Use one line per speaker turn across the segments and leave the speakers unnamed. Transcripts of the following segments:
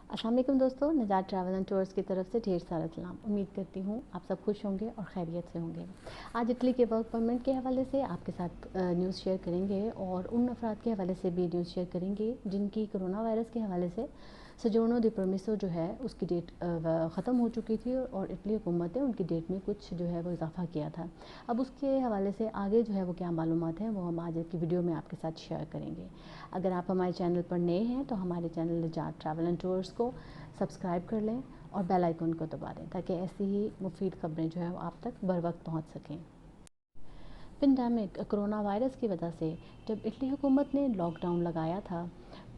अस्सलाम वालेकुम दोस्तों, निजात ट्रैवल एंड टूर्स की तरफ से ढेर सारा सलाम। उम्मीद करती हूँ आप सब खुश होंगे और खैरियत से होंगे। आज इटली के वर्क परमिट के हवाले से आपके साथ न्यूज़ शेयर करेंगे और उन अफराद के हवाले से भी न्यूज़ शेयर करेंगे जिनकी कोरोना वायरस के हवाले से सोजोर्नो दी परमिसो जो है उसकी डेट ख़त्म हो चुकी थी और इटली हुकूमत ने उनकी डेट में कुछ जो है वो इजाफ़ा किया था। अब उसके हवाले से आगे जो है वो क्या मालूमात हैं वो हम आज की वीडियो में आपके साथ शेयर करेंगे। अगर आप हमारे चैनल पर नए हैं तो हमारे चैनल निजात ट्रैवल एंड टूर्स को सब्सक्राइब कर लें और बेल आइकन को दबा दें ताकि ऐसी ही मुफीद खबरें जो है वो आप तक बर वक्त पहुँच सकें। पेंडेमिक कोरोना वायरस की वजह से जब इटली हुकूमत ने लॉकडाउन लगाया था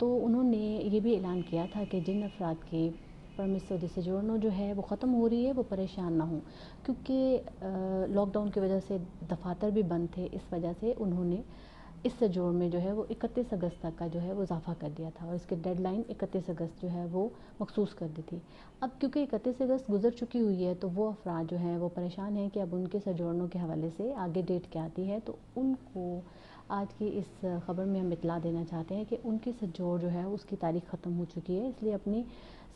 तो उन्होंने ये भी ऐलान किया था कि जिन अफराद की परमिसो दी सोजोर्नो जो है वो ख़त्म हो रही है वो परेशान ना हों, क्योंकि लॉकडाउन की वजह से दफातर भी बंद थे। इस वजह से उन्होंने इस जोड़ में जो है वो 31 अगस्त तक का जो है वो इजाफ़ा कर दिया था और इसकी डेडलाइन 31 अगस्त जो है वो मखसूस कर दी थी। अब क्योंकि 31 अगस्त गुजर चुकी हुई है तो वो अफराद जो हैं वो परेशान हैं कि अब उनके सोजोर्नो के हवाले से आगे डेट क्या आती है। तो उनको आज की इस ख़बर में हम इतला देना चाहते हैं कि उनकी सजोड़ जो है उसकी तारीख़ ख़त्म हो चुकी है, इसलिए अपनी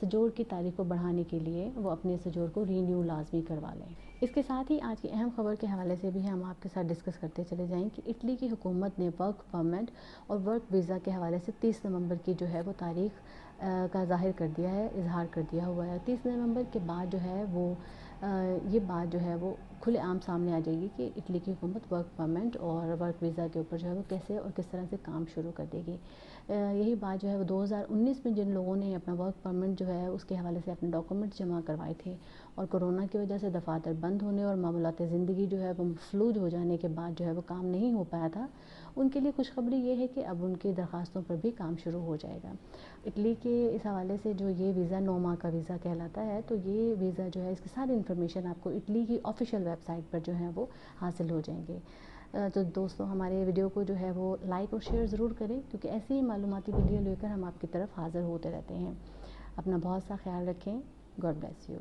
सजोड़ की तारीख़ को बढ़ाने के लिए वो अपने सजोड़ को रीन्यू लाजमी करवा लें। इसके साथ ही आज की अहम खबर के हवाले से भी हम आपके साथ डिस्कस करते चले जाएँ कि इटली की हुकूमत ने वर्क परमिट और वर्क वीज़ा के हवाले से 30 नवंबर की जो है वो तारीख़ का ज़ाहिर कर दिया है, इजहार कर दिया हुआ है। 30 नवंबर के बाद जो है वो ये बात जो है वो खुलेआम सामने आ जाएगी कि इटली की हुकूमत वर्क परमिट और वर्क वीज़ा के ऊपर जो है वो कैसे और किस तरह से काम शुरू कर देगी। यही बात जो है वो 2019 में जिन लोगों ने अपना वर्क परमिट जो है उसके हवाले से अपने डॉक्यूमेंट जमा करवाए थे और कोरोना की वजह से दफातर बंद होने और मामूलात ज़िंदगी जो है वो मफलूज हो जाने के बाद जो है वो काम नहीं हो पाया था, उनके लिए खुशखबरी ये है कि अब उनकी दरख्वास्तों पर भी काम शुरू हो जाएगा। इटली के इस हवाले से जो ये वीज़ा 9 माह का वीज़ा कहलाता है, तो ये वीज़ा जो है इसकी सारी इन्फॉर्मेशन आपको इटली की ऑफिशियल वेबसाइट पर जो है वो हासिल हो जाएंगे। तो दोस्तों हमारे वीडियो को जो है वो लाइक और शेयर ज़रूर करें क्योंकि ऐसी ही मालूमाती वीडियो लेकर हम आपकी तरफ हाज़िर होते रहते हैं। अपना बहुत सा ख्याल रखें। God bless you.